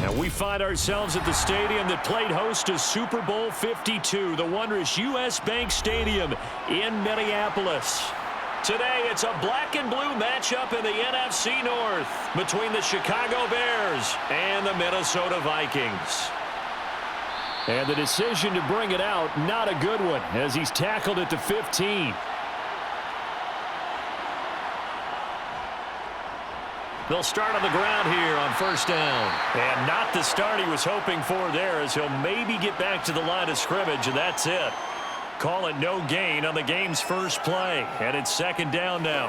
And we find ourselves at the stadium that played host to Super Bowl 52, the wondrous U.S. Bank Stadium in Minneapolis. Today, it's a black and blue matchup in the NFC North between the Chicago Bears and the Minnesota Vikings. And the decision to bring it out, not a good one, as he's tackled at the 15. They'll start on the ground here on first down. And not the start he was hoping for there, as he'll maybe get back to the line of scrimmage, and that's it. Call it no gain on the game's first play. And it's second down now.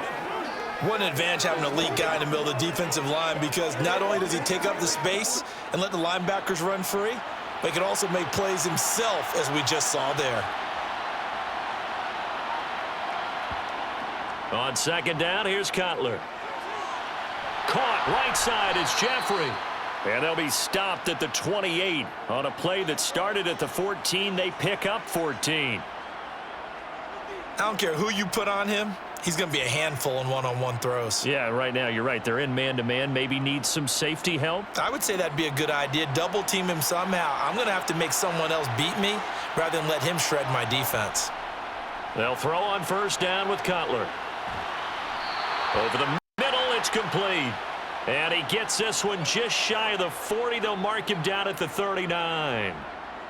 What an advantage having an elite guy in the middle of the defensive line, because not only does he take up the space and let the linebackers run free, but he can also make plays himself, as we just saw there. On second down, here's Cutler. Caught right side, it's Jeffrey. And they'll be stopped at the 28. On a play that started at the 14, they pick up 14. I don't care who you put on him, he's going to be a handful in one-on-one throws. Yeah, right now, you're right. They're in man-to-man, maybe need some safety help. I would say that'd be a good idea. Double team him somehow. I'm going to have to make someone else beat me rather than let him shred my defense. They'll throw on first down with Cutler. Over the middle, it's complete. And he gets this one just shy of the 40. They'll mark him down at the 39.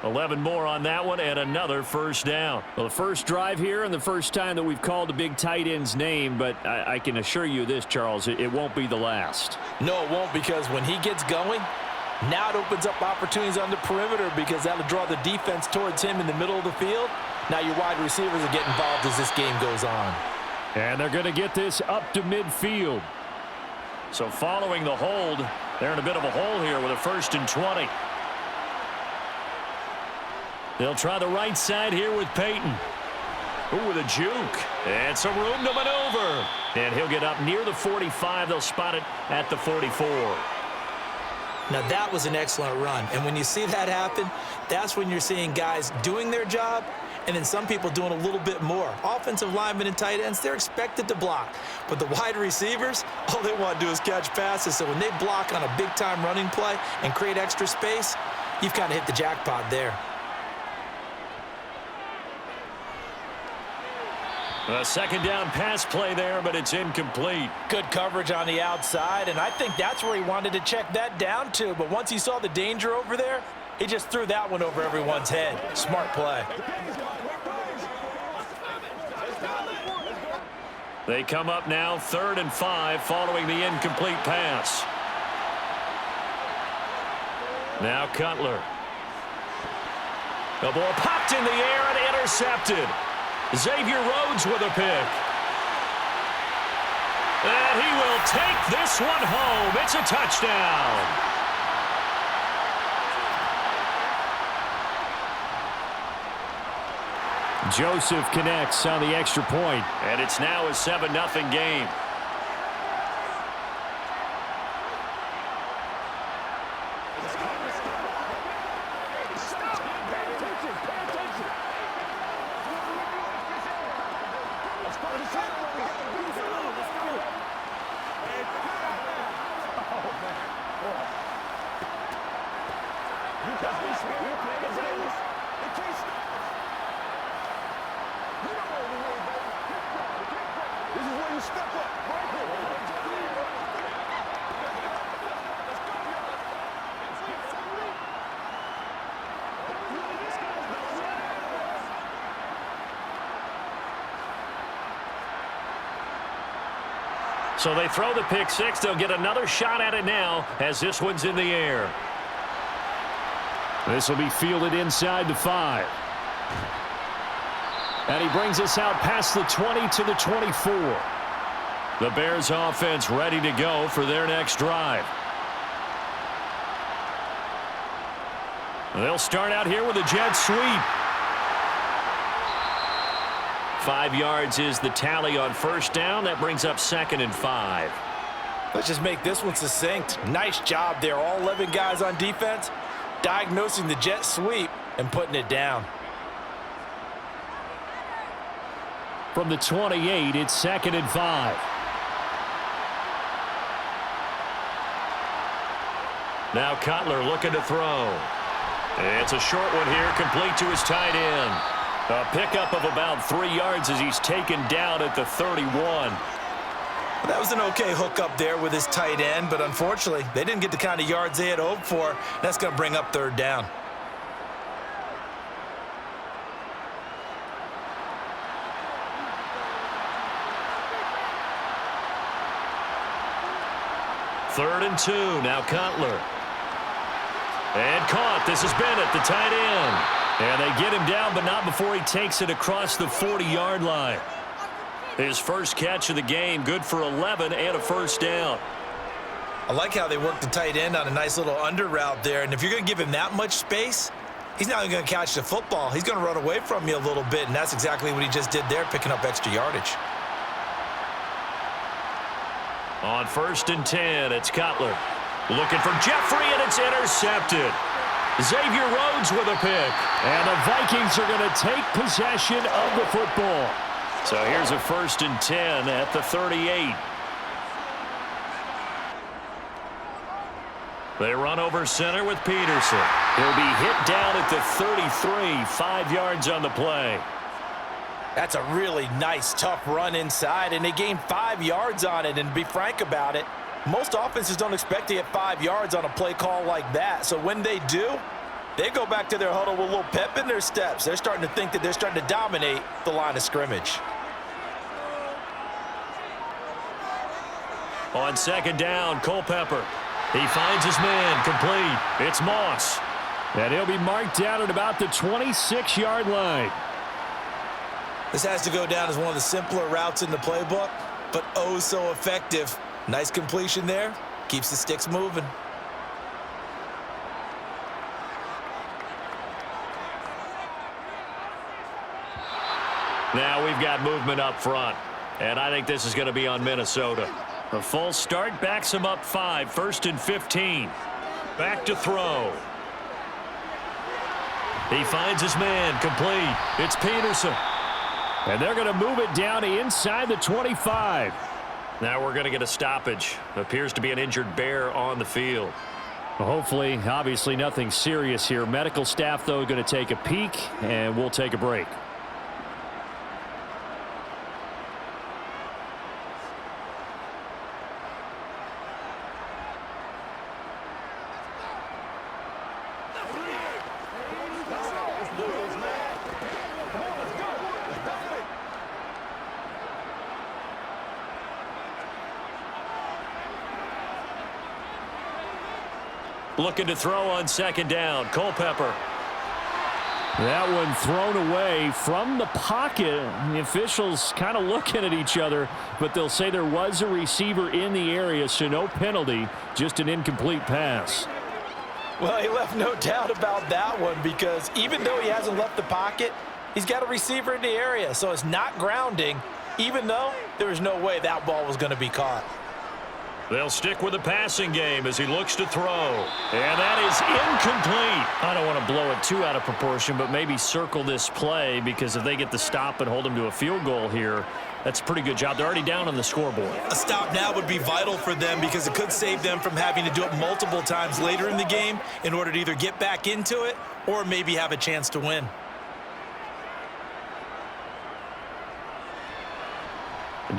11 more on that one and another first down. Well, the first drive here and the first time that we've called a big tight end's name, but I can assure you this, Charles, it won't be the last. No, it won't, because when he gets going, now it opens up opportunities on the perimeter, because that'll draw the defense towards him in the middle of the field. Now your wide receivers will get involved as this game goes on. And they're going to get this up to midfield. So following the hold, they're in a bit of a hole here with a 1st and 20. They'll try the right side here with Peyton. Ooh, with a juke. And some room to maneuver. And he'll get up near the 45. They'll spot it at the 44. Now that was an excellent run. And when you see that happen, that's when you're seeing guys doing their job and then some people doing a little bit more. Offensive linemen and tight ends, they're expected to block. But the wide receivers, all they want to do is catch passes. So when they block on a big-time running play and create extra space, you've kind of hit the jackpot there. A second down pass play there, but it's incomplete. Good coverage on the outside, and I think that's where he wanted to check that down to. But once he saw the danger over there, he just threw that one over everyone's head. Smart play. They come up now 3rd and 5 following the incomplete pass. Now Cutler. The ball popped in the air and intercepted. Xavier Rhodes with a pick. And he will take this one home. It's a touchdown. Joseph connects on the extra point. And it's now a 7-0 game. So they throw the pick six. They'll get another shot at it now as this one's in the air. This will be fielded inside the 5. And he brings us out past the 20 to the 24. The Bears offense ready to go for their next drive. They'll start out here with a jet sweep. 5 yards is the tally on first down. That brings up 2nd and 5. Let's just make this one succinct. Nice job there. All 11 guys on defense diagnosing the jet sweep and putting it down. From the 28, it's 2nd and 5. Now Cutler looking to throw. It's a short one here, complete to his tight end. A pickup of about 3 yards as he's taken down at the 31. That was an okay hookup there with his tight end, but unfortunately, they didn't get the kind of yards they had hoped for. That's going to bring up third down. Third and 2, now Cutler. And caught. This has been at the tight end. And they get him down, but not before he takes it across the 40-yard line. His first catch of the game, good for 11 and a first down. I like how they work the tight end on a nice little under route there. And if you're going to give him that much space, he's not even going to catch the football. He's going to run away from you a little bit, and that's exactly what he just did there, picking up extra yardage. On first and 10, it's Cutler. Looking for Jeffrey, and it's intercepted. Xavier Rhodes with a pick. And the Vikings are going to take possession of the football. So here's a first and 10 at the 38. They run over center with Peterson. He'll be hit down at the 33, 5 yards on the play. That's a really nice, tough run inside, and they gained 5 yards on it. And to be frank about it, most offenses don't expect to get 5 yards on a play call like that. So when they do, they go back to their huddle with a little pep in their steps. They're starting to think that they're starting to dominate the line of scrimmage. On second down, Culpepper. He finds his man, complete. It's Moss. And he'll be marked down at about the 26-yard line. This has to go down as one of the simpler routes in the playbook, but oh so effective. Nice completion there. Keeps the sticks moving. Now we've got movement up front, and I think this is going to be on Minnesota. A false start backs him up 5, first and 15. Back to throw. He finds his man, complete. It's Peterson. And they're going to move it down inside the 25. Now we're going to get a stoppage. Appears to be an injured bear on the field. Well, hopefully, obviously nothing serious here. Medical staff, though, going to take a peek, and we'll take a break. Looking to throw on second down. Culpepper. That one thrown away from the pocket. The officials kind of looking at each other, but they'll say there was a receiver in the area, so no penalty, just an incomplete pass. Well, he left no doubt about that one, because even though he hasn't left the pocket, he's got a receiver in the area, so it's not grounding, even though there was no way that ball was going to be caught. They'll stick with the passing game as he looks to throw. And that is incomplete. I don't want to blow it too out of proportion, but maybe circle this play, because if they get the stop and hold them to a field goal here, that's a pretty good job. They're already down on the scoreboard. A stop now would be vital for them, because it could save them from having to do it multiple times later in the game in order to either get back into it or maybe have a chance to win.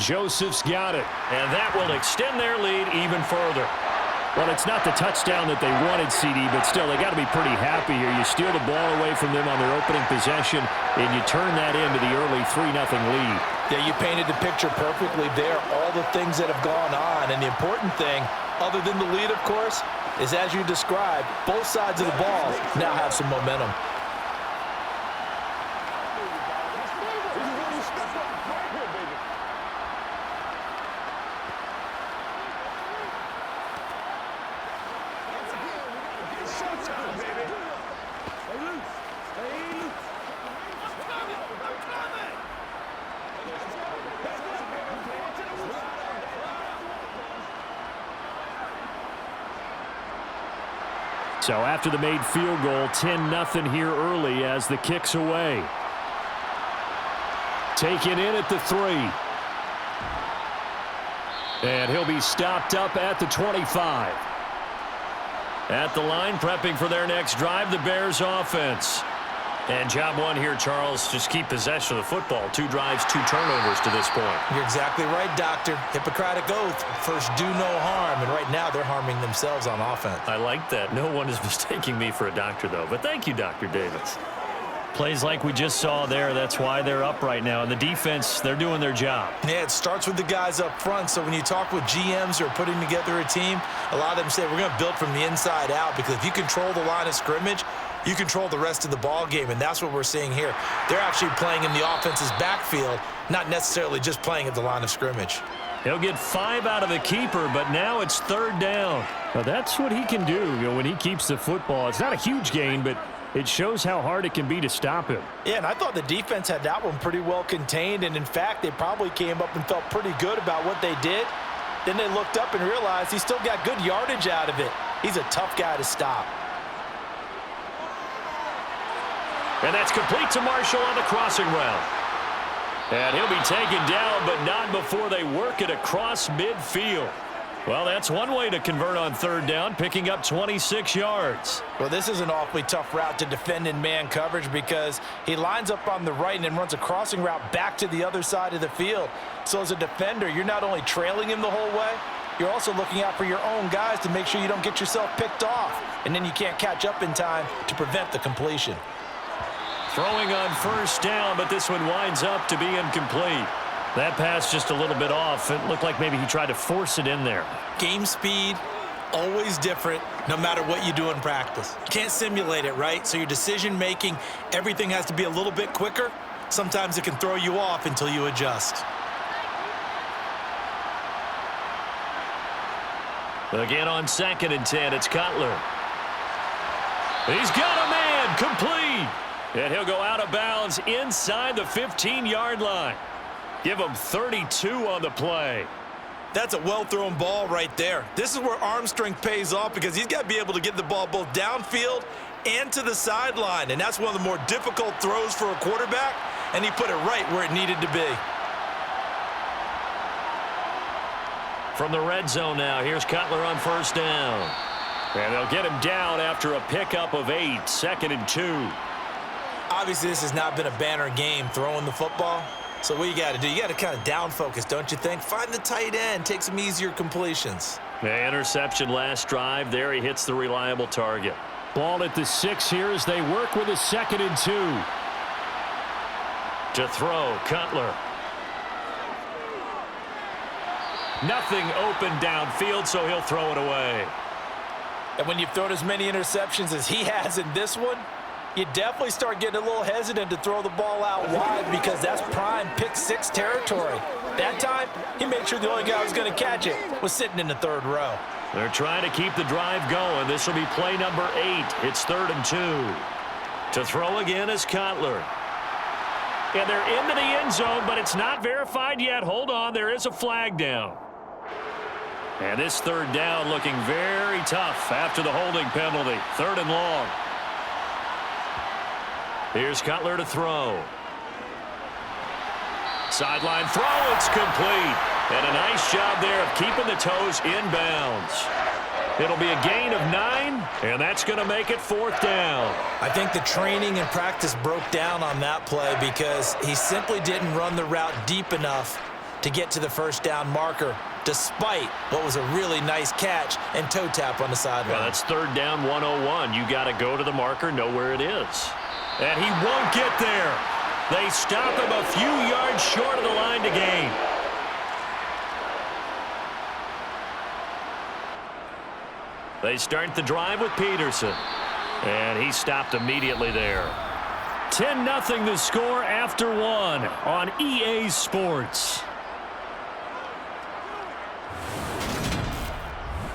Joseph's got it, and that will extend their lead even further. Well, it's not the touchdown that they wanted, CD, but still, they got to be pretty happy here. You steal the ball away from them on their opening possession, and you turn that into the early 3-0 lead. Yeah, you painted the picture perfectly there, all the things that have gone on. And the important thing, other than the lead, of course, is, as you described, both sides of the ball now have some momentum. So after the made field goal, 10-0 here early as the kick's away. Taken in at the 3. And he'll be stopped up at the 25. At the line, prepping for their next drive, the Bears offense. And job one here, Charles, just keep possession of the football. 2 drives, 2 turnovers to this point. You're exactly right, Doctor. Hippocratic oath, first do no harm. And right now they're harming themselves on offense. I like that. No one is mistaking me for a doctor, though. But thank you, Dr. Davis. Plays like we just saw there, that's why they're up right now. And the defense, they're doing their job. Yeah, it starts with the guys up front. So when you talk with GMs who are putting together a team, a lot of them say we're going to build from the inside out, because if you control the line of scrimmage, you control the rest of the ball game, and that's what we're seeing here. They're actually playing in the offense's backfield, not necessarily just playing at the line of scrimmage. He'll get 5 out of the keeper, but now it's 3rd down. Now that's what he can do, when he keeps the football. It's not a huge gain, but it shows how hard it can be to stop him. Yeah, and I thought the defense had that one pretty well contained, and in fact, they probably came up and felt pretty good about what they did. Then they looked up and realized he still got good yardage out of it. He's a tough guy to stop. And that's complete to Marshall on the crossing route. And he'll be taken down, but not before they work it across midfield. Well, that's one way to convert on 3rd down, picking up 26 yards. Well, this is an awfully tough route to defend in man coverage, because he lines up on the right and then runs a crossing route back to the other side of the field. So as a defender, you're not only trailing him the whole way, you're also looking out for your own guys to make sure you don't get yourself picked off. And then you can't catch up in time to prevent the completion. Throwing on 1st down, but this one winds up to be incomplete. That pass just a little bit off. It looked like maybe he tried to force it in there. Game speed, always different, no matter what you do in practice. You can't simulate it, right? So your decision-making, everything has to be a little bit quicker. Sometimes it can throw you off until you adjust. Again on 2nd and 10, it's Cutler. He's got a man, complete. And he'll go out of bounds inside the 15-yard line. Give him 32 on the play. That's a well-thrown ball right there. This is where arm strength pays off, because he's got to be able to get the ball both downfield and to the sideline. And that's one of the more difficult throws for a quarterback, and he put it right where it needed to be. From the red zone now, here's Cutler on 1st down. And they'll get him down after a pickup of 8, 2nd and 2. Obviously, this has not been a banner game throwing the football. So what you got to do, you got to kind of down focus, don't you think? Find the tight end, take some easier completions. The interception last drive. There he hits the reliable target. Ball at the 6 here as they work with a 2nd and 2. To throw, Cutler. Nothing open downfield, so he'll throw it away. And when you've thrown as many interceptions as he has in this one, you definitely start getting a little hesitant to throw the ball out wide, because that's prime pick 6 territory. That time, he made sure the only guy who was going to catch it was sitting in the 3rd row. They're trying to keep the drive going. This will be play number 8. It's 3rd and 2. To throw again is Cutler. And they're into the end zone, but it's not verified yet. Hold on, there is a flag down. And this 3rd down looking very tough after the holding penalty. 3rd and long. Here's Cutler to throw. Sideline throw, it's complete. And a nice job there of keeping the toes inbounds. It'll be a gain of 9, and that's going to make it 4th down. I think the training and practice broke down on that play, because he simply didn't run the route deep enough to get to the 1st down marker, despite what was a really nice catch and toe tap on the sideline. Well, that's 3rd down 101. You got to go to the marker, know where it is. And he won't get there. They stop him a few yards short of the line to gain. They start the drive with Peterson. And he stopped immediately there. 10-0 the score after 1 on EA Sports.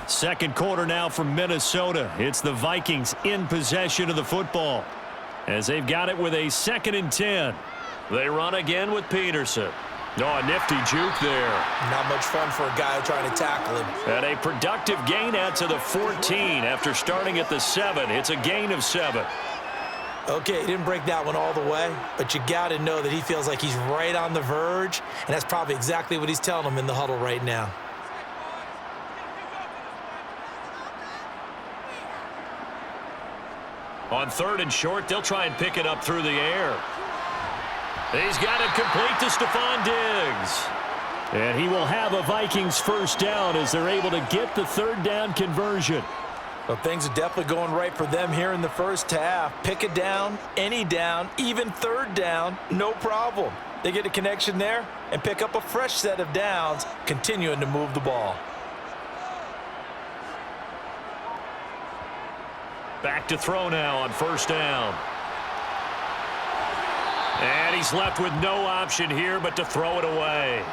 Second quarter now from Minnesota. It's the Vikings in possession of the football, as they've got it with a 2nd and 10. They run again with Peterson. Oh, a nifty juke there. Not much fun for a guy trying to tackle him. And a productive gain out to the 14 after starting at the 7. It's a gain of 7. Okay, he didn't break that one all the way, but you got to know that he feels like he's right on the verge, and that's probably exactly what he's telling him in the huddle right now. On 3rd and short, they'll try and pick it up through the air. He's got it complete to Stephon Diggs. And he will have a Vikings first down as they're able to get the 3rd down conversion. Well, things are definitely going right for them here in the first half. Pick a down, any down, even 3rd down, no problem. They get a connection there and pick up a fresh set of downs, continuing to move the ball. Back to throw now on 1st down. And he's left with no option here but to throw it away.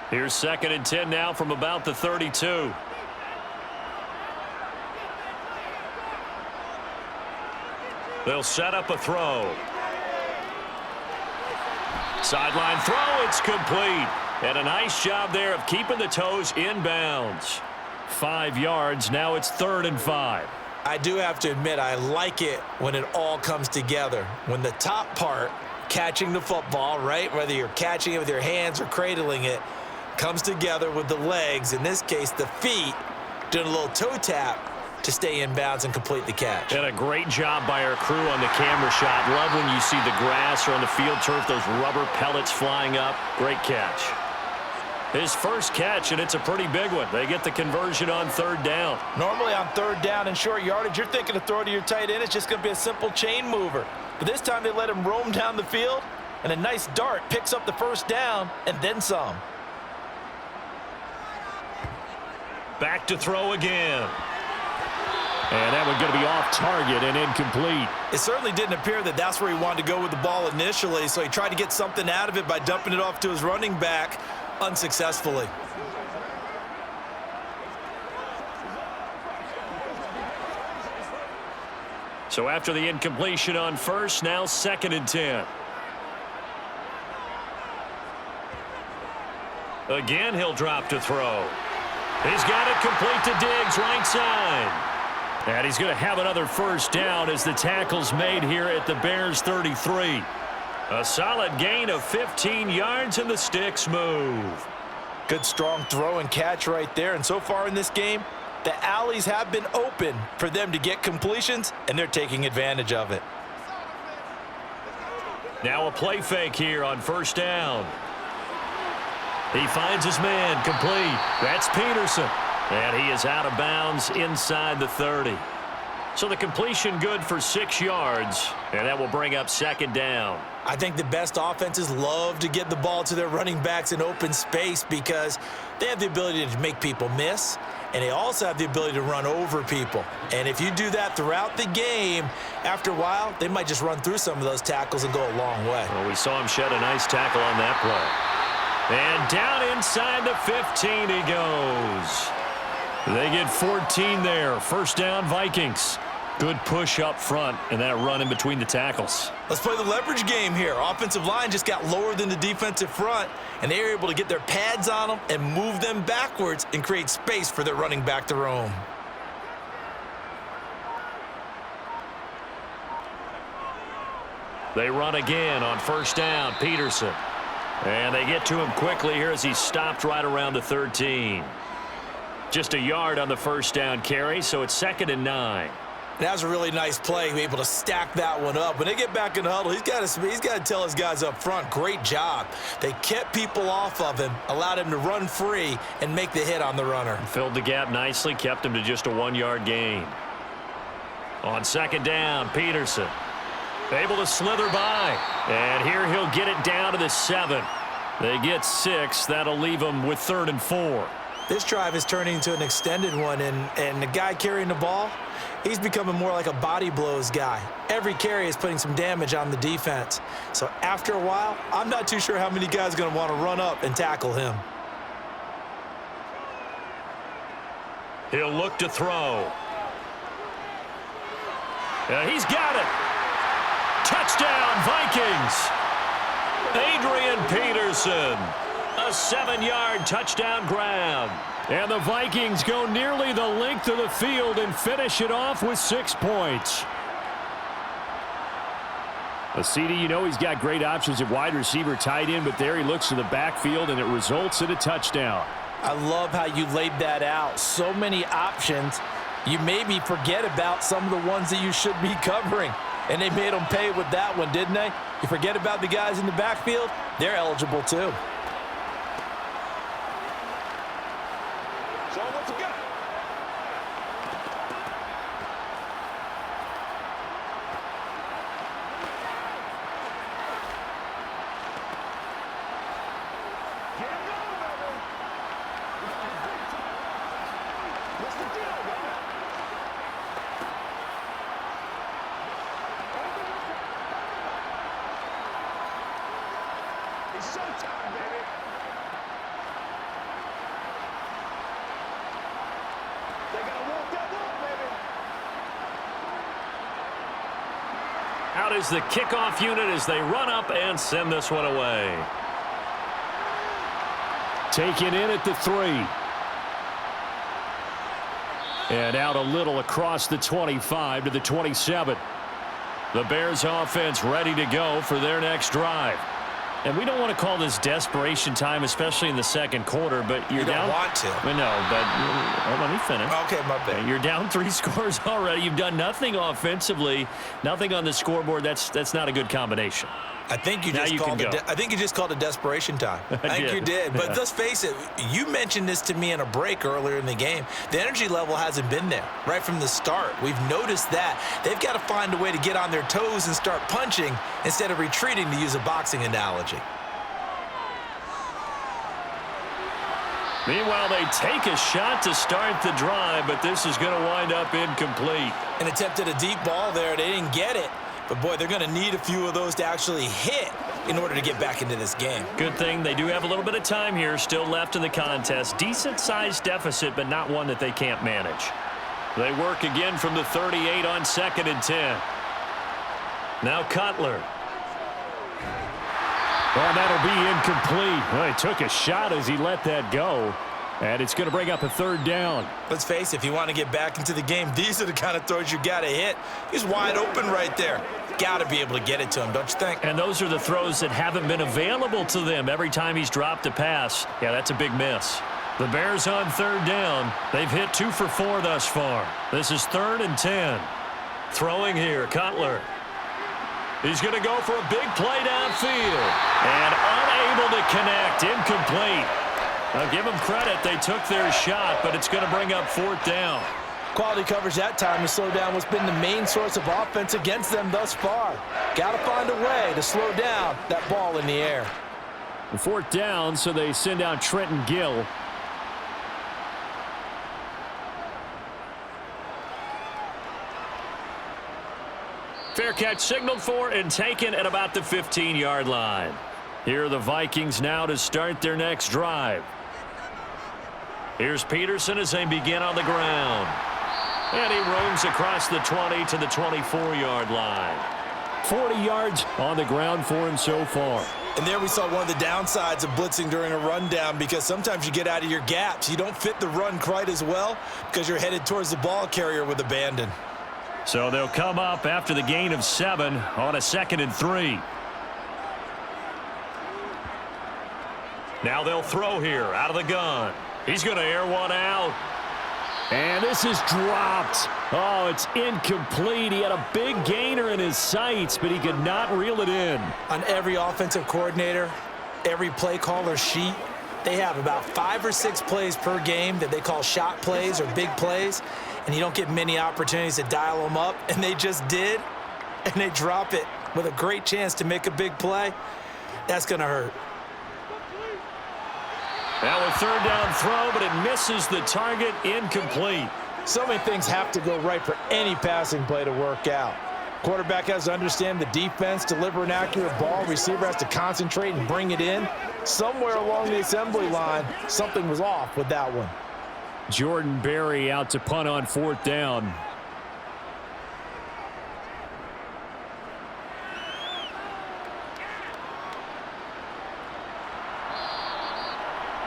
Here's 2nd and 10 now from about the 32. They'll set up a throw. Sideline throw, it's complete. And a nice job there of keeping the toes inbounds. 5 yards, now it's 3rd and 5. I do have to admit, I like it when it all comes together. When the top part, catching the football, right, whether you're catching it with your hands or cradling it, comes together with the legs, in this case the feet, doing a little toe tap to stay in bounds and complete the catch. And a great job by our crew on the camera shot. Love when you see the grass or on the field turf, those rubber pellets flying up. Great catch. His first catch, and it's a pretty big one. They get the conversion on 3rd down. Normally on 3rd down and short yardage, you're thinking to throw to your tight end. It's just going to be a simple chain mover. But this time they let him roam down the field, and a nice dart picks up the 1st down and then some. Back to throw again. And that one going to be off target and incomplete. It certainly didn't appear that that's where he wanted to go with the ball initially, so he tried to get something out of it by dumping it off to his running back unsuccessfully. So after the incompletion on 1st, now 2nd and 10. Again, he'll drop to throw. He's got it complete to Diggs, right side. And he's going to have another 1st down as the tackle's made here at the Bears 33. A solid gain of 15 yards and the sticks move. Good strong throw and catch right there. And so far in this game, the alleys have been open for them to get completions, and they're taking advantage of it. Now a play fake here on 1st down. He finds his man complete. That's Peterson. And he is out of bounds inside the 30. So the completion good for 6 yards, and that will bring up 2nd down. I think the best offenses love to get the ball to their running backs in open space because they have the ability to make people miss, and they also have the ability to run over people. And if you do that throughout the game, after a while, they might just run through some of those tackles and go a long way. Well, we saw him shed a nice tackle on that play. And down inside the 15 he goes. They get 14 there. 1st down, Vikings. Good push up front and that run in between the tackles. Let's play the leverage game here. Offensive line just got lower than the defensive front, and they were able to get their pads on them and move them backwards and create space for their running back to roam. They run again on 1st down, Peterson. And they get to him quickly here as he stopped right around the 13. Just a yard on the 1st down carry, so it's 2nd and 9. That was a really nice play, able to stack that one up. When they get back in the huddle, he's got to tell his guys up front, great job. They kept people off of him, allowed him to run free and make the hit on the runner. Filled the gap nicely, kept him to just a 1-yard gain. On 2nd down, Peterson. Able to slither by. And here he'll get it down to the 7. They get 6. That'll leave them with 3rd and 4. This drive is turning into an extended one, and the guy carrying the ball, he's becoming more like a body blows guy. Every carry is putting some damage on the defense. So after a while, I'm not too sure how many guys are going to want to run up and tackle him. He'll look to throw. He's got it. Touchdown, Vikings. Adrian Peterson. A 7-yard touchdown grab. And the Vikings go nearly the length of the field and finish it off with 6 points. A CD, you know he's got great options at wide receiver, tight end, but there he looks to the backfield, and it results in a touchdown. I love how you laid that out. So many options. You maybe forget about some of the ones that you should be covering. And they made them pay with that one, didn't they? You forget about the guys in the backfield, they're eligible too. So what's it got? What's the deal, man? It's showtime, baby. They gotta walk that walk, baby. Out is the kickoff unit as they run up and send this one away. Taken in at the 3. And out a little across the 25 to the 27. The Bears offense ready to go for their next drive. And we don't want to call this desperation time, especially in the second quarter, but you're down. You don't want to. I know, but let me finish. Okay, my bad. You're down 3 scores already. You've done nothing offensively, nothing on the scoreboard. That's not a good combination. I think you just called it desperation time. I think you did. But let's face it, you mentioned this to me in a break earlier in the game. The energy level hasn't been there right from the start. We've noticed that. They've got to find a way to get on their toes and start punching instead of retreating, to use a boxing analogy. Meanwhile, they take a shot to start the drive, but this is going to wind up incomplete. An attempt at a deep ball there. They didn't get it. But, boy, they're going to need a few of those to actually hit in order to get back into this game. Good thing they do have a little bit of time here still left in the contest. Decent-sized deficit, but not one that they can't manage. They work again from the 38 on 2nd and 10. Now Cutler. Well, that'll be incomplete. Well, he took a shot as he let that go. And it's going to bring up a 3rd down. Let's face it, if you want to get back into the game, these are the kind of throws you got to hit. He's wide open right there. Got to be able to get it to him, don't you think? And those are the throws that haven't been available to them every time he's dropped a pass. Yeah, that's a big miss. The Bears on 3rd down. They've hit 2 for 4 thus far. This is 3rd and 10. Throwing here, Cutler. He's going to go for a big play downfield. And unable to connect, incomplete. Now, give them credit. They took their shot, but it's going to bring up 4th down. Quality coverage that time to slow down what's been the main source of offense against them thus far. Got to find a way to slow down that ball in the air. 4th down, so they send out Trenton Gill. Fair catch signaled for and taken at about the 15-yard line. Here are the Vikings now to start their next drive. Here's Peterson as they begin on the ground. And he roams across the 20 to the 24-yard line. 40 yards on the ground for him so far. And there we saw one of the downsides of blitzing during a rundown, because sometimes you get out of your gaps. You don't fit the run quite as well because you're headed towards the ball carrier with abandon. So they'll come up after the gain of 7 on a 2nd and 3. Now they'll throw here out of the gun. He's going to air one out. And this is dropped. Oh, it's incomplete. He had a big gainer in his sights, but he could not reel it in. On every offensive coordinator, every play caller sheet, they have about 5 or 6 plays per game that they call shot plays or big plays, and you don't get many opportunities to dial them up, and they just did, and they drop it with a great chance to make a big play. That's going to hurt. Now a 3rd down throw, but it misses the target, incomplete. So many things have to go right for any passing play to work out. Quarterback has to understand the defense, deliver an accurate ball. Receiver has to concentrate and bring it in. Somewhere along the assembly line, something was off with that one. Jordan Berry out to punt on 4th down.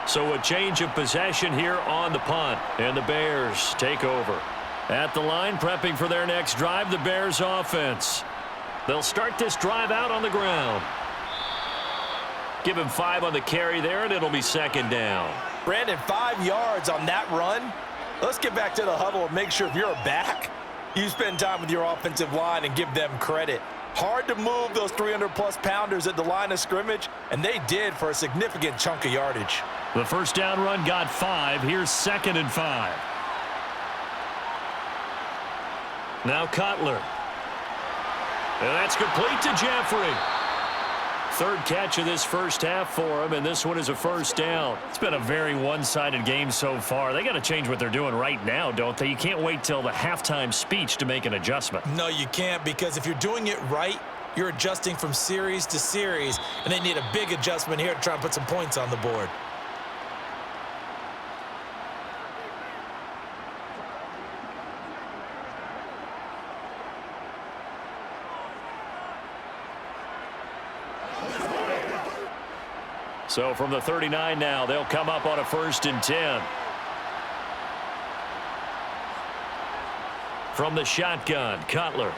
So a change of possession here on the punt, and the Bears take over. At the line, prepping for their next drive, the Bears offense. They'll start this drive out on the ground. Give him 5 on the carry there, and it'll be second down. Brandon, 5 yards on that run. Let's get back to the huddle and make sure if you're a back, you spend time with your offensive line and give them credit. Hard to move those 300-plus pounders at the line of scrimmage, and they did for a significant chunk of yardage. The first down run got 5. Here's 2nd and 5. Now Cutler. And that's complete to Jeffrey. 3rd catch of this first half for him, and this one is a first down. It's been a very one-sided game so far. They got to change what they're doing right now, don't they? You can't wait till the halftime speech to make an adjustment. No, you can't, because if you're doing it right, you're adjusting from series to series, and they need a big adjustment here to try and put some points on the board. So from the 39 now, they'll come up on a 1st and 10. From the shotgun, Cutler.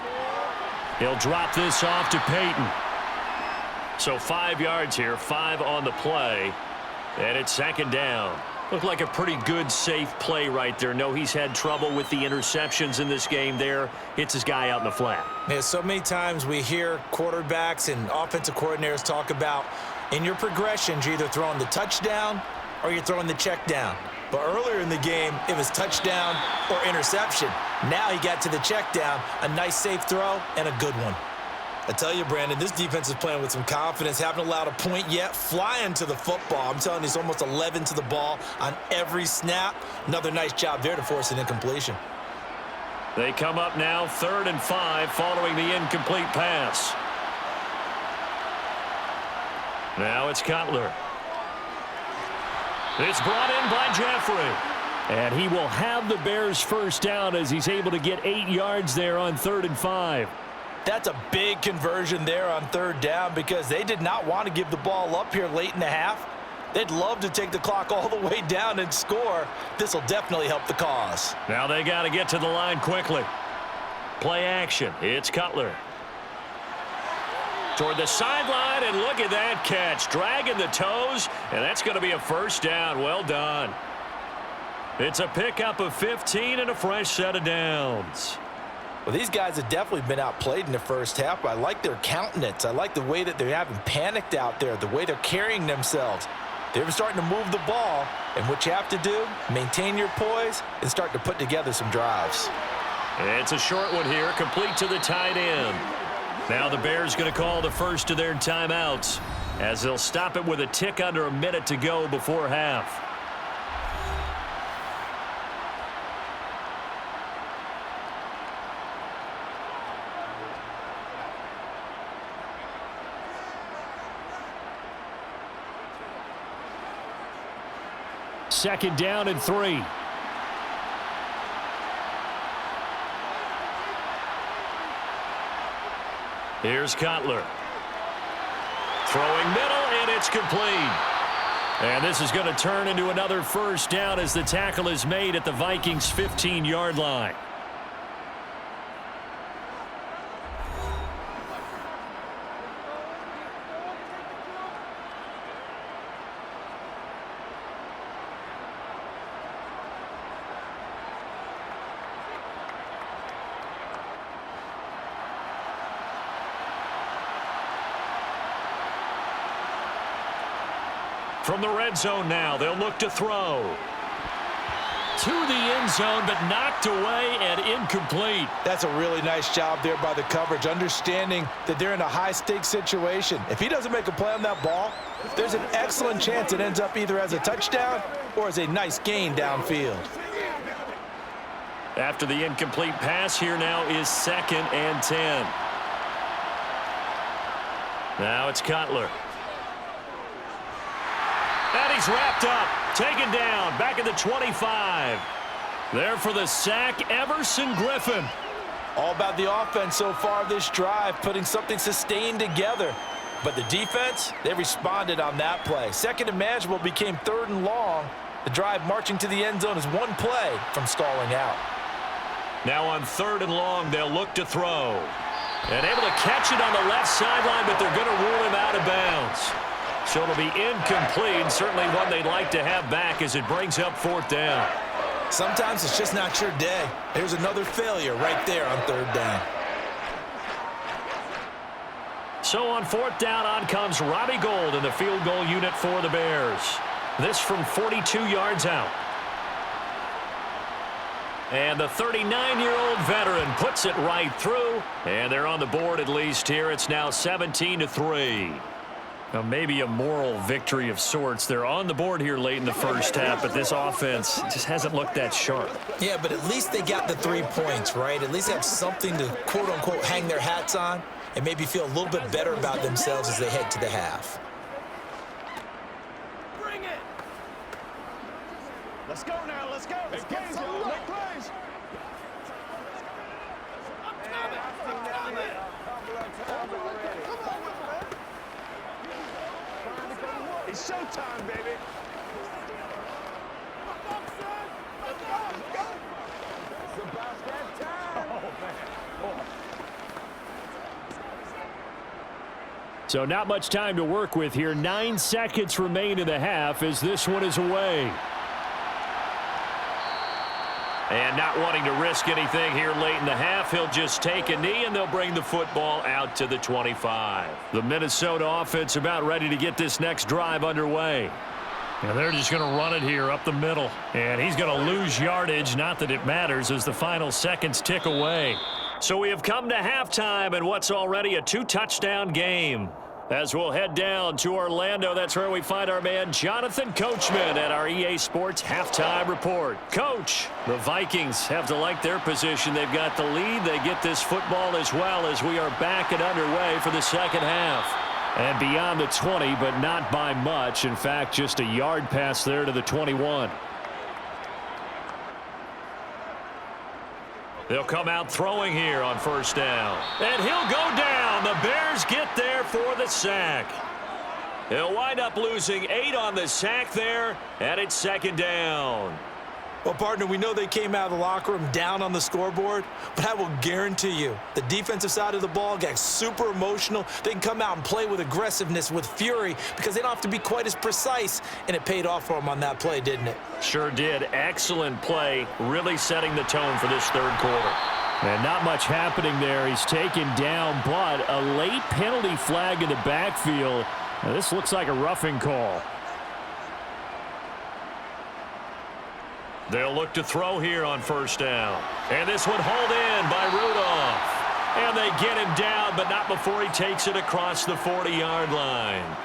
He'll drop this off to Peyton. So 5 yards here, 5 on the play. And it's 2nd down. Looked like a pretty good, safe play right there. No, he's had trouble with the interceptions in this game there. Hits his guy out in the flat. Man, so many times we hear quarterbacks and offensive coordinators talk about in your progressions, you're either throwing the touchdown or you're throwing the check down. But earlier in the game, it was touchdown or interception. Now he got to the check down, a nice safe throw, and a good one. I tell you, Brandon, this defense is playing with some confidence. Haven't allowed a point yet. Flying to the football. I'm telling you, it's almost 11 to the ball on every snap. Another nice job there to force an incompletion. They come up now 3rd and 5 following the incomplete pass. Now it's Cutler. It's brought in by Jeffrey. And he will have the Bears first down as he's able to get 8 yards there on 3rd and 5. That's a big conversion there on 3rd down because they did not want to give the ball up here late in the half. They'd love to take the clock all the way down and score. This will definitely help the cause. Now they got to get to the line quickly. Play action. It's Cutler. Toward the sideline, and look at that catch. Dragging the toes, and that's going to be a first down. Well done. It's a pickup of 15 and a fresh set of downs. Well, these guys have definitely been outplayed in the first half, but I like their countenance. I like the way that they haven't panicked out there, the way they're carrying themselves. They're starting to move the ball, and what you have to do, maintain your poise and start to put together some drives. It's a short one here, complete to the tight end. Now the Bears going to call the first of their timeouts as they'll stop it with a tick under a minute to go before half. Second down and 3. Here's Cutler. Throwing middle, and it's complete. And this is going to turn into another first down as the tackle is made at the Vikings' 15-yard line. From the red zone now, they'll look to throw. To the end zone, but knocked away and incomplete. That's a really nice job there by the coverage, understanding that they're in a high-stakes situation. If he doesn't make a play on that ball, there's an excellent chance it ends up either as a touchdown or as a nice gain downfield. After the incomplete pass, here now is 2nd and 10. Now it's Cutler. And he's wrapped up, taken down, back at the 25. There for the sack, Everson Griffin. All about the offense so far this drive, putting something sustained together. But the defense, they responded on that play. Second and manageable became 3rd and long. The drive marching to the end zone is one play from stalling out. Now on 3rd and long, they'll look to throw. And able to catch it on the left sideline, but they're going to rule him out of bounds. So it'll be incomplete, certainly one they'd like to have back as it brings up 4th down. Sometimes it's just not your day. There's another failure right there on 3rd down. So on 4th down, on comes Robbie Gould in the field goal unit for the Bears. This from 42 yards out. And the 39-year-old veteran puts it right through. And they're on the board at least here. It's now 17-3. Now maybe a moral victory of sorts. They're on the board here late in the first half, but this offense just hasn't looked that sharp. Yeah, but at least they got the 3 points, right? At least they have something to, quote-unquote, hang their hats on and maybe feel a little bit better about themselves as they head to the half. Bring it. Let's go now. Let's go. Let's get some look. Make plays. It's showtime, baby. It's about that time. Oh, man. So not much time to work with here. 9 seconds remain in the half as this one is away. And not wanting to risk anything here late in the half, he'll just take a knee and they'll bring the football out to the 25. The Minnesota offense about ready to get this next drive underway. And they're just going to run it here up the middle. And he's going to lose yardage, not that it matters, as the final seconds tick away. So we have come to halftime in what's already a 2-touchdown game. As we'll head down to Orlando, that's where we find our man Jonathan Coachman at our EA Sports Halftime Report. Coach, the Vikings have to like their position. They've got the lead. They get this football as well as we are back and underway for the second half. And beyond the 20, but not by much. In fact, just a yard pass there to the 21. They'll come out throwing here on 1st down. And he'll go down. The Bears get there for the sack. He'll wind up losing 8 on the sack there, and it's 2nd down. Well, partner, we know they came out of the locker room down on the scoreboard, but I will guarantee you the defensive side of the ball got super emotional. They can come out and play with aggressiveness, with fury, because they don't have to be quite as precise, and it paid off for them on that play, didn't it? Sure did. Excellent play, really setting the tone for this 3rd quarter. And not much happening there. He's taken down, but a late penalty flag in the backfield. Now, this looks like a roughing call. They'll look to throw here on 1st down. And this one hauled in by Rudolph. And they get him down, but not before he takes it across the 40-yard line.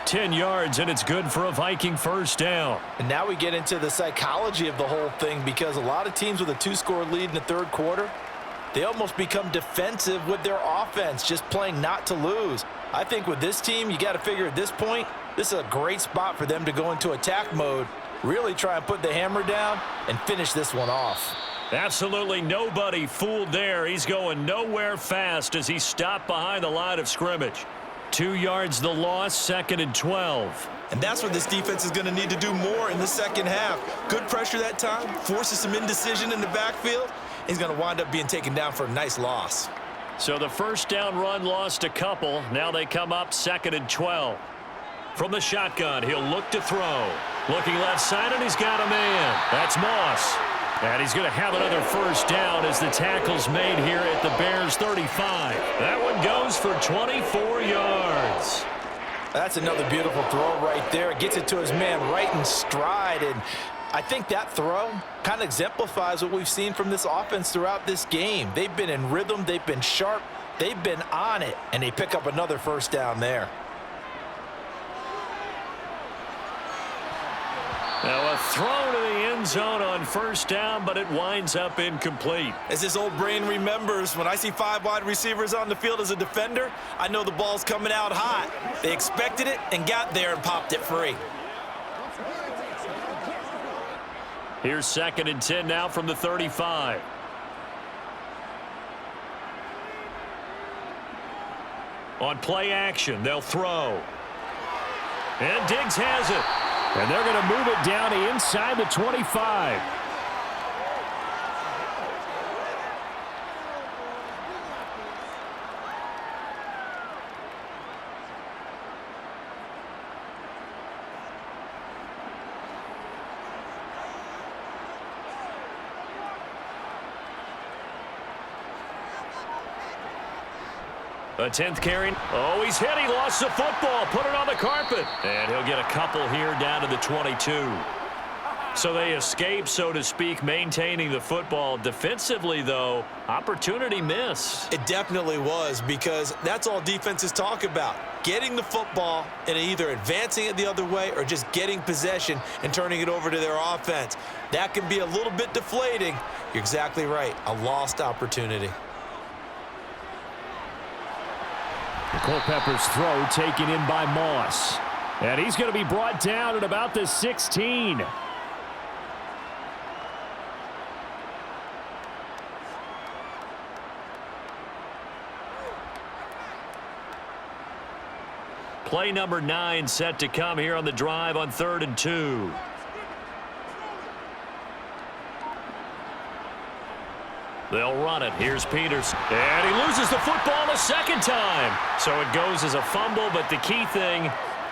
10 yards, and it's good for a Viking 1st down. And now we get into the psychology of the whole thing, because a lot of teams with a 2-score lead in the 3rd quarter, they almost become defensive with their offense, just playing not to lose. I think with this team, you got to figure at this point, this is a great spot for them to go into attack mode, really try and put the hammer down and finish this one off. Absolutely nobody fooled there. He's going nowhere fast as he stopped behind the line of scrimmage. 2 yards the loss, 2nd and 12. And that's what this defense is going to need to do more in the second half. Good pressure that time, forces some indecision in the backfield. He's going to wind up being taken down for a nice loss. So the 1st down run lost a couple. Now they come up 2nd and 12. From the shotgun, he'll look to throw. Looking left side, and he's got a man. That's Moss. And he's going to have another 1st down as the tackle's made here at the Bears 35. That one goes for 24 yards. That's another beautiful throw right there. Gets it to his man right in stride. And I think that throw kind of exemplifies what we've seen from this offense throughout this game. They've been in rhythm. They've been sharp. They've been on it. And they pick up another 1st down there. Now a throw to the end zone on 1st down, but it winds up incomplete. As his old brain remembers, when I see 5 wide receivers on the field as a defender, I know the ball's coming out hot. They expected it and got there and popped it free. Here's 2nd and 10 now from the 35. On play action, they'll throw. And Diggs has it. And they're going to move it down to inside the 25. A 10th carry. Oh, he's hit. He lost the football. Put it on the carpet. And he'll get a couple here down to the 22. So they escape, so to speak, maintaining the football. Defensively, though, opportunity miss. It definitely was, because that's all defenses talk about. Getting the football and either advancing it the other way or just getting possession and turning it over to their offense. That can be a little bit deflating. You're exactly right. A lost opportunity. Culpepper's throw taken in by Moss. And he's going to be brought down at about the 16. Play number 9 set to come here on the drive on 3rd and 2. They'll run it. Here's Peters. And he loses the football a second time. So it goes as a fumble, but the key thing,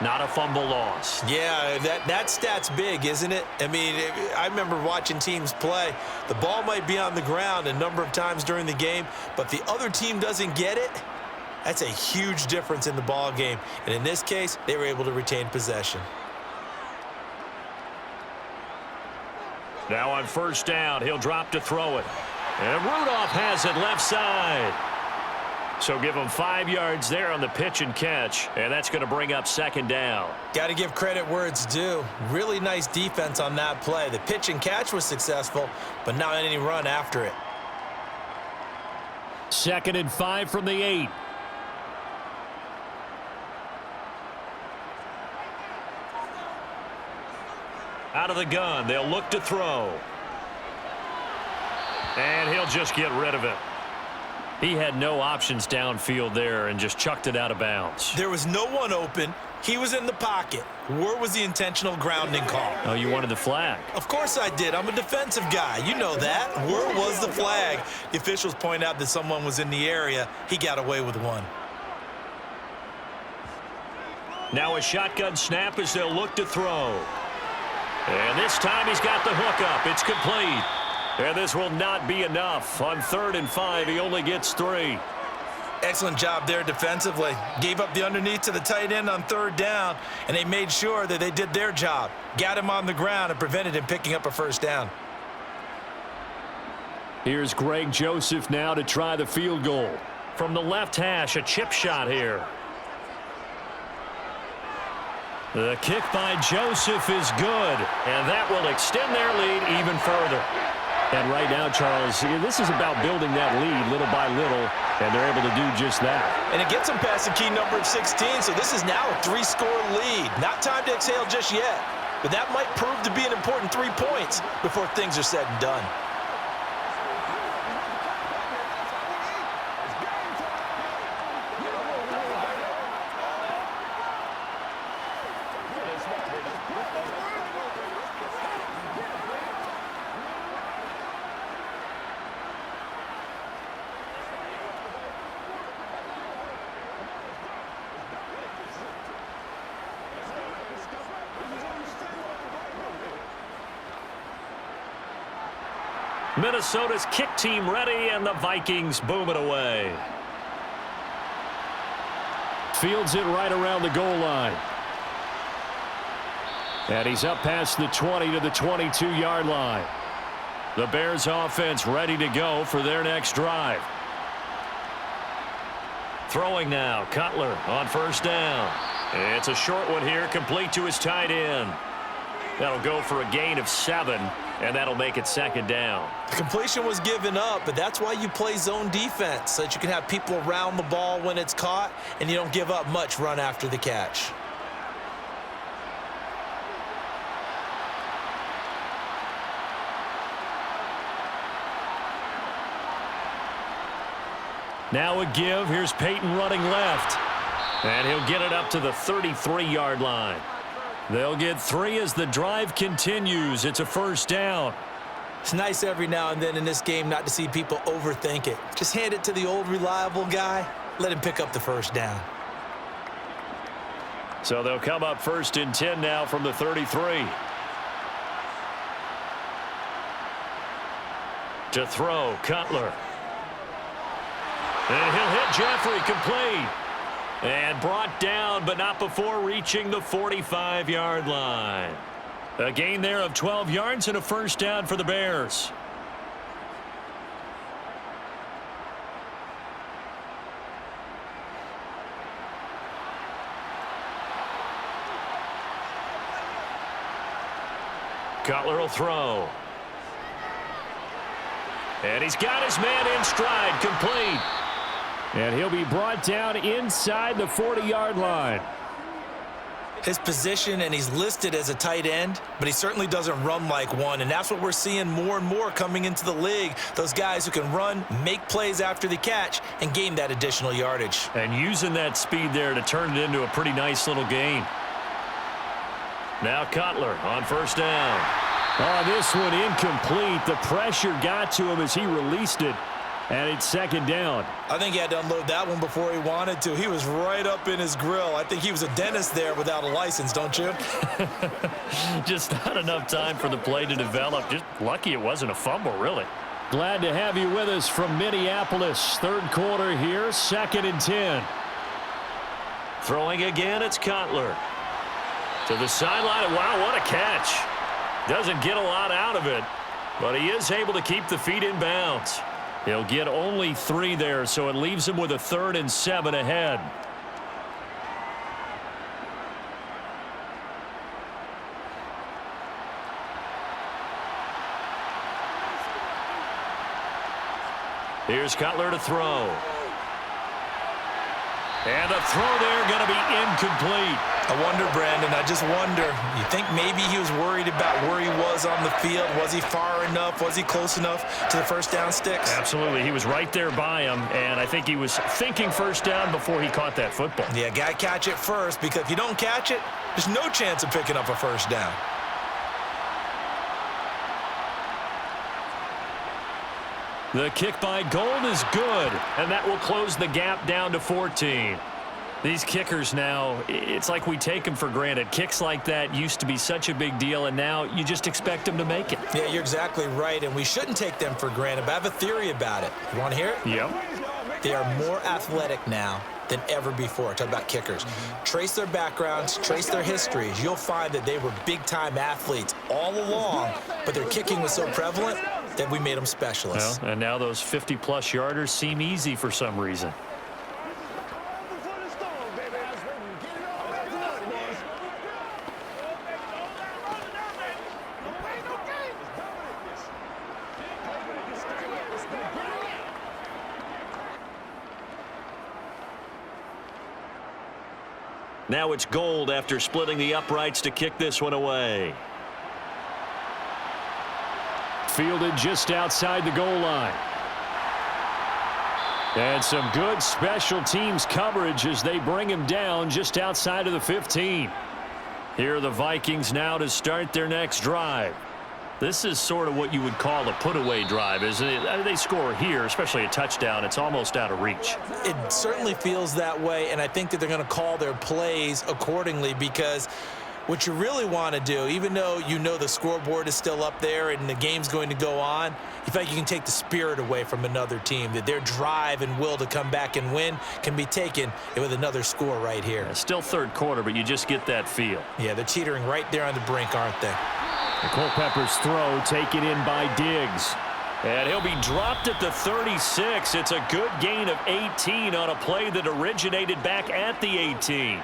not a fumble loss. Yeah, that stat's big, isn't it? I mean, I remember watching teams play. The ball might be on the ground a number of times during the game, but the other team doesn't get it. That's a huge difference in the ball game. And in this case, they were able to retain possession. Now on 1st down, he'll drop to throw it. And Rudolph has it left side. So give him 5 yards there on the pitch and catch. And that's going to bring up 2nd down. Got to give credit where it's due. Really nice defense on that play. The pitch and catch was successful, but not any run after it. 2nd and 5 from the 8. Out of the gun, they'll look to throw. And he'll just get rid of it. He had no options downfield there and just chucked it out of bounds. There was no one open. He was in the pocket. Where was the intentional grounding call? Oh, you wanted the flag. Of course I did. I'm a defensive guy. You know that. Where was the flag? The officials point out that someone was in the area. He got away with one. Now a shotgun snap as they'll look to throw. And this time he's got the hook up. It's complete. And this will not be enough. On 3rd and 5, he only gets 3. Excellent job there defensively. Gave up the underneath to the tight end on 3rd down, and they made sure that they did their job. Got him on the ground and prevented him picking up a 1st down. Here's Greg Joseph now to try the field goal. From the left hash, a chip shot here. The kick by Joseph is good, and that will extend their lead even further. And right now, Charles, this is about building that lead little by little, and they're able to do just that. And it gets them past the key number of 16, so this is now a 3-score lead. Not time to exhale just yet, but that might prove to be an important 3 points before things are said and done. Minnesota's kick team ready, and the Vikings boom it away. Fields it right around the goal line. And he's up past the 20 to the 22-yard line. The Bears offense ready to go for their next drive. Throwing now, Cutler on 1st down. It's a short one here, complete to his tight end. That'll go for a gain of 7, and that'll make it 2nd down. The completion was given up, but that's why you play zone defense, so that you can have people around the ball when it's caught, and you don't give up much run after the catch. Now a give. Here's Peyton running left. And he'll get it up to the 33-yard line. They'll get 3 as the drive continues. It's a 1st down. It's nice every now and then in this game not to see people overthink it. Just hand it to the old reliable guy. Let him pick up the 1st down. So they'll come up 1st and 10 now from the 33. To throw, Cutler. And he'll hit Jeffrey, complete. And brought down, but not before reaching the 45-yard line. A gain there of 12 yards and a first down for the Bears. Cutler will throw. And he's got his man in stride, complete. And he'll be brought down inside the 40-yard line. His position, and he's listed as a tight end, but he certainly doesn't run like one, and that's what we're seeing more and more coming into the league. Those guys who can run, make plays after the catch, and gain that additional yardage. And using that speed there to turn it into a pretty nice little gain. Now Cutler on first down. Oh, this one incomplete. The pressure got to him as he released it, and it's second down. I think he had to unload that one before he wanted to. He was right up in his grill. I think he was a dentist there without a license, don't you? Just not enough time for the play to develop. Just lucky it wasn't a fumble, really. Glad to have you with us from Minneapolis. Third quarter here, 2nd and 10. Throwing again, it's Cutler. To the sideline. Wow, what a catch. Doesn't get a lot out of it, but he is able to keep the feet in bounds. He'll get only 3 there, so it leaves him with a 3rd and 7 ahead. Here's Cutler to throw. And the throw there going to be incomplete. I wonder, Brandon, I just wonder, you think maybe he was worried about where he was on the field? Was he far enough? Was he close enough to the first down sticks? Absolutely. He was right there by him, and I think he was thinking first down before he caught that football. Yeah, got to catch it first, because if you don't catch it, there's no chance of picking up a first down. The kick by Gold is good, and that will close the gap down to 14. These kickers now, it's like we take them for granted. Kicks like that used to be such a big deal, and now you just expect them to make it. Yeah, you're exactly right, and we shouldn't take them for granted, but I have a theory about it. You want to hear it? Yep. They are more athletic now than ever before. Talk about kickers. Trace their backgrounds, trace their histories. You'll find that they were big-time athletes all along, but their kicking was so prevalent that we made them specialists. Well, and now those 50-plus yarders seem easy for some reason. Now it's Gold after splitting the uprights to kick this one away. Fielded just outside the goal line. And some good special teams coverage as they bring him down just outside of the 15. Here are the Vikings now to start their next drive. This is sort of what you would call a put-away drive, isn't it? They score here, especially a touchdown. It's almost out of reach. It certainly feels that way, and I think that they're going to call their plays accordingly, because what you really want to do, even though you know the scoreboard is still up there and the game's going to go on, you feel like you can take the spirit away from another team, that their drive and will to come back and win can be taken with another score right here. Yeah, still third quarter, but you just get that feel. Yeah, they're teetering right there on the brink, aren't they? The Culpepper's throw taken in by Diggs. And he'll be dropped at the 36. It's a good gain of 18 on a play that originated back at the 18.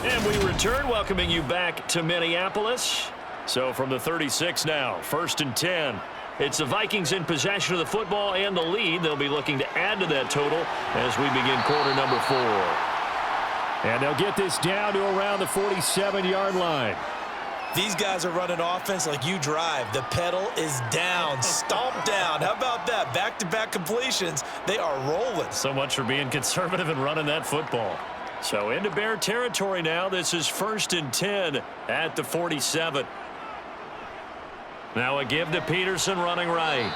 And we return, welcoming you back to Minneapolis. So from the 36 now, 1st and 10. It's the Vikings in possession of the football and the lead. They'll be looking to add to that total as we begin quarter number 4. And they'll get this down to around the 47-yard line. These guys are running offense like you drive. The pedal is down, stomp down. How about that? Back-to-back completions. They are rolling. So much for being conservative and running that football. So into Bear territory now. This is 1st and 10 at the 47. Now a give to Peterson running right.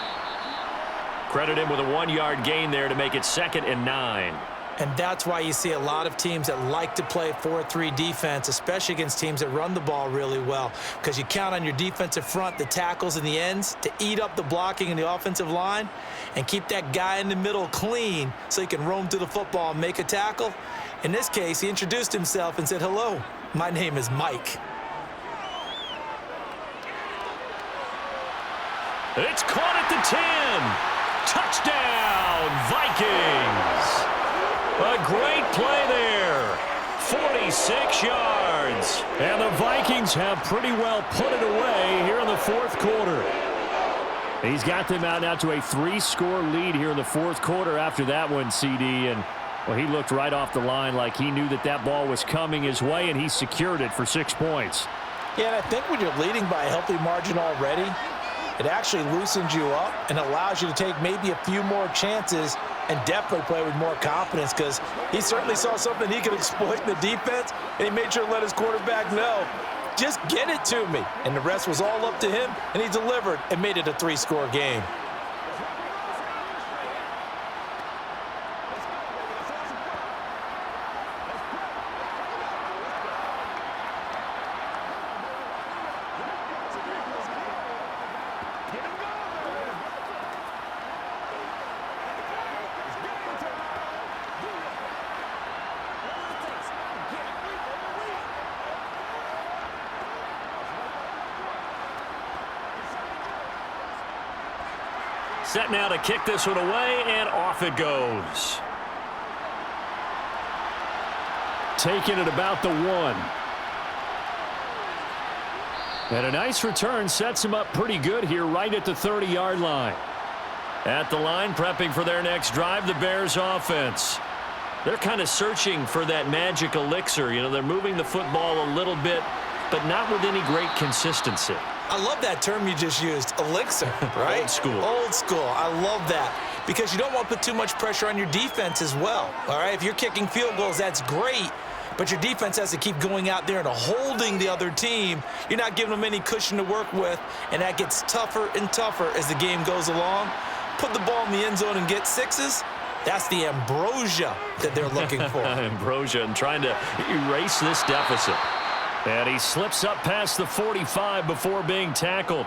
Credit him with a 1-yard gain there to make it 2nd and 9. And that's why you see a lot of teams that like to play 4-3 defense, especially against teams that run the ball really well, because you count on your defensive front, the tackles and the ends, to eat up the blocking in the offensive line and keep that guy in the middle clean so he can roam to the football and make a tackle. In this case, he introduced himself and said, "Hello, my name is Mike." It's caught at the 10. Touchdown, Vikings. A great play there. 46 yards. And the Vikings have pretty well put it away here in the fourth quarter. He's got them out now to a 3-score lead here in the fourth quarter after that one, CD. And, well, he looked right off the line like he knew that that ball was coming his way, and he secured it for 6 points. Yeah, and I think when you're leading by a healthy margin already, it actually loosens you up and allows you to take maybe a few more chances and definitely play with more confidence, because he certainly saw something he could exploit in the defense, and he made sure to let his quarterback know, just get it to me. And the rest was all up to him, and he delivered and made it a 3-score game. Set now to kick this one away, and off it goes. Taking it about the 1. And a nice return sets him up pretty good here right at the 30-yard line. At the line, prepping for their next drive, the Bears offense. They're kind of searching for that magic elixir. You know, they're moving the football a little bit, but not with any great consistency. I love that term you just used, elixir, right? Old school. Old school. I love that, because you don't want to put too much pressure on your defense as well, all right? If you're kicking field goals, that's great, but your defense has to keep going out there and holding the other team. You're not giving them any cushion to work with, and that gets tougher and tougher as the game goes along. Put the ball in the end zone and get 6s. That's the ambrosia that they're looking for. Ambrosia, and trying to erase this deficit. And he slips up past the 45 before being tackled.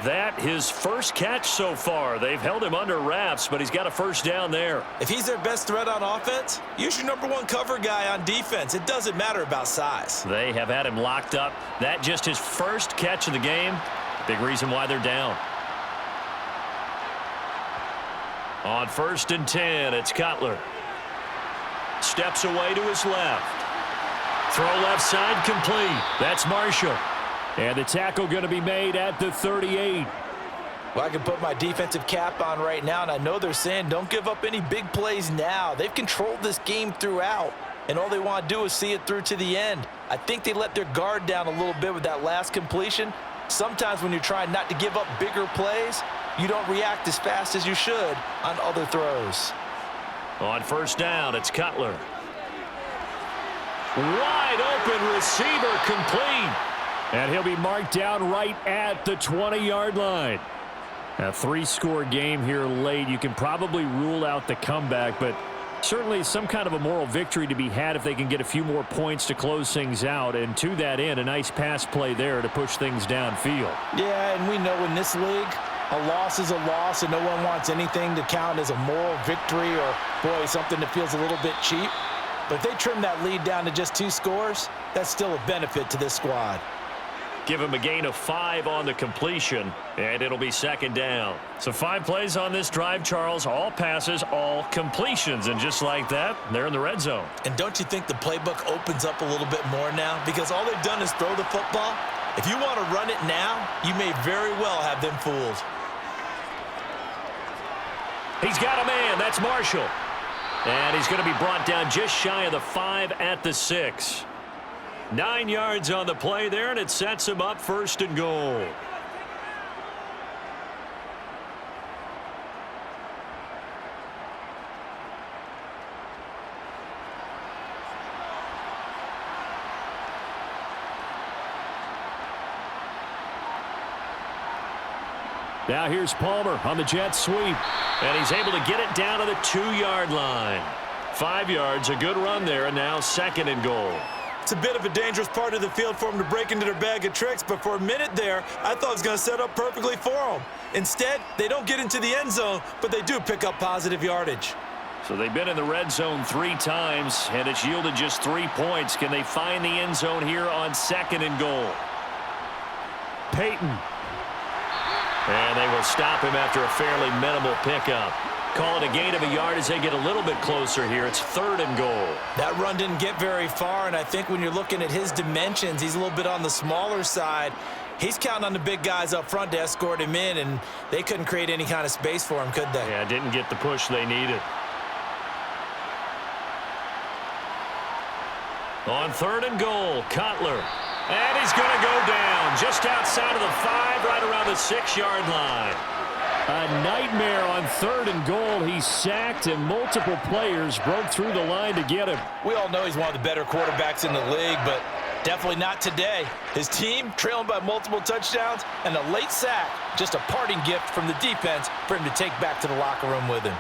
That his first catch so far. They've held him under wraps, but he's got a first down there. If he's their best threat on offense, use your #1 cover guy on defense. It doesn't matter about size. They have had him locked up. That just his first catch of the game. Big reason why they're down. On 1st and 10, it's Cutler. Steps away to his left. Throw left side complete. That's Marshall. And the tackle going to be made at the 38. Well, I can put my defensive cap on right now, and I know they're saying don't give up any big plays now. They've controlled this game throughout, and all they want to do is see it through to the end. I think they let their guard down a little bit with that last completion. Sometimes when you're trying not to give up bigger plays, you don't react as fast as you should on other throws. On 1st down, it's Cutler. Wide open receiver complete. And he'll be marked down right at the 20-yard line. A 3-score game here late. You can probably rule out the comeback, but certainly some kind of a moral victory to be had if they can get a few more points to close things out. And to that end, a nice pass play there to push things downfield. Yeah, and we know in this league, a loss is a loss, and no one wants anything to count as a moral victory or, boy, something that feels a little bit cheap. But if they trim that lead down to just 2 scores, that's still a benefit to this squad. Give him a gain of 5 on the completion, and it'll be 2nd down. So 5 plays on this drive, Charles. All passes, all completions. And just like that, they're in the red zone. And don't you think the playbook opens up a little bit more now? Because all they've done is throw the football. If you want to run it now, you may very well have them fooled. He's got a man. That's Marshall. And he's going to be brought down just shy of the 5 at the 6. 9 yards on the play there, and it sets him up 1st and goal. Now here's Palmer on the jet sweep. And he's able to get it down to the 2-yard line. 5 yards, a good run there, and now 2nd and goal. It's a bit of a dangerous part of the field for them to break into their bag of tricks, but for a minute there, I thought it was going to set up perfectly for them. Instead, they don't get into the end zone, but they do pick up positive yardage. So they've been in the red zone 3 times, and it's yielded just 3 points. Can they find the end zone here on 2nd and goal? Peyton. And they will stop him after a fairly minimal pickup. Call it a gain of a yard as they get a little bit closer here. It's 3rd and goal. That run didn't get very far, and I think when you're looking at his dimensions, he's a little bit on the smaller side. He's counting on the big guys up front to escort him in, and they couldn't create any kind of space for him, could they? Yeah, didn't get the push they needed. On 3rd and goal, Cutler. And he's going to go down just outside of the 5, right around the 6-yard line. A nightmare on 3rd and goal. He's sacked, and multiple players broke through the line to get him. We all know he's one of the better quarterbacks in the league, but definitely not today. His team trailing by multiple touchdowns, and a late sack, just a parting gift from the defense for him to take back to the locker room with him.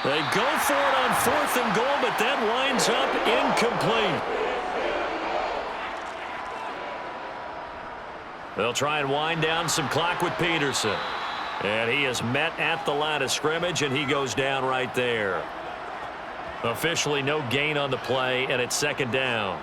They go for it on 4th and goal, but that winds up incomplete. They'll try and wind down some clock with Peterson. And he is met at the line of scrimmage, and he goes down right there. Officially no gain on the play, and it's 2nd down.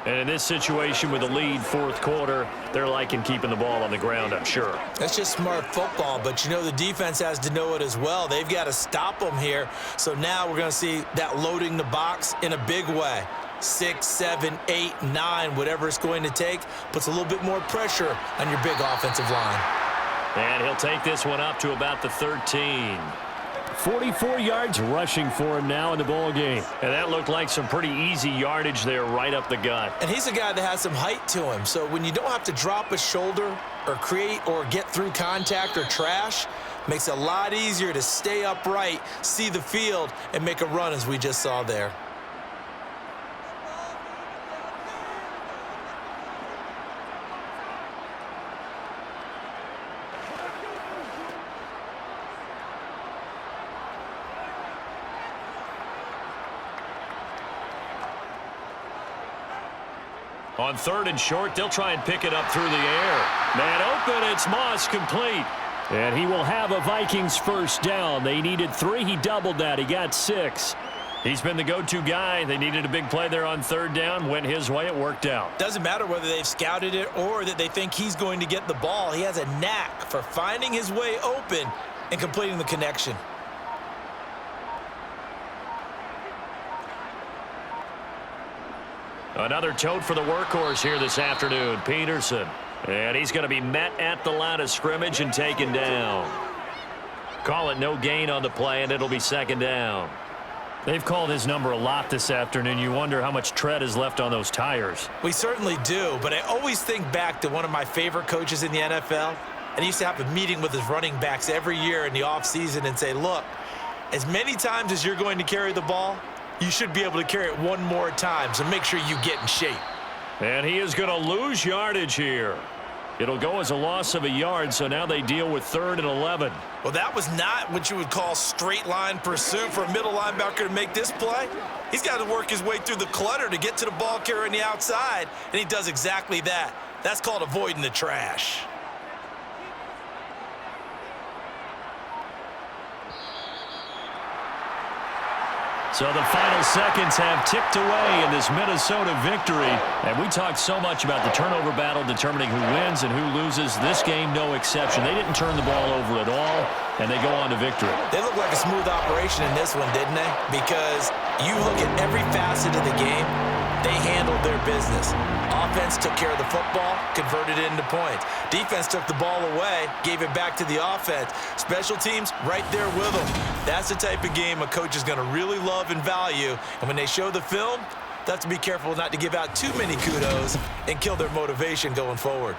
And in this situation with a lead 4th quarter, they're liking keeping the ball on the ground, I'm sure. That's just smart football, but you know the defense has to know it as well. They've got to stop them here. So now we're going to see that loading the box in a big way. 6, 7, 8, 9, whatever it's going to take, puts a little bit more pressure on your big offensive line. And he'll take this one up to about the 13. 44 yards rushing for him now in the ball game. And that looked like some pretty easy yardage there right up the gut. And he's a guy that has some height to him. So when you don't have to drop a shoulder or create or get through contact or trash, makes it a lot easier to stay upright, see the field, and make a run as we just saw there. On 3rd and short, they'll try and pick it up through the air. Man open, it's Moss, complete. And he will have a Vikings 1st down. They needed 3. He doubled that. He got 6. He's been the go-to guy. They needed a big play there on 3rd down. Went his way. It worked out. Doesn't matter whether they've scouted it or that they think he's going to get the ball. He has a knack for finding his way open and completing the connection. Another tote for the workhorse here this afternoon, Peterson. And he's going to be met at the line of scrimmage and taken down. Call it no gain on the play, and it'll be 2nd down. They've called his number a lot this afternoon. You wonder how much tread is left on those tires. We certainly do, but I always think back to one of my favorite coaches in the NFL. And he used to have a meeting with his running backs every year in the offseason and say, look, as many times as you're going to carry the ball, you should be able to carry it one more time, so make sure you get in shape. And he is going to lose yardage here. It'll go as a loss of a yard, so now they deal with 3rd and 11. Well, that was not what you would call straight line pursuit for a middle linebacker to make this play. He's got to work his way through the clutter to get to the ball carrier on the outside, and he does exactly that. That's called avoiding the trash. So the final seconds have ticked away in this Minnesota victory. And we talked so much about the turnover battle determining who wins and who loses. This game, no exception. They didn't turn the ball over at all, and they go on to victory. They look like a smooth operation in this one, didn't they? Because you look at every facet of the game, they handled their business. Offense took care of the football, converted it into points. Defense took the ball away, gave it back to the offense. Special teams, right there with them. That's the type of game a coach is going to really love and value. And when they show the film, they have to be careful not to give out too many kudos and kill their motivation going forward.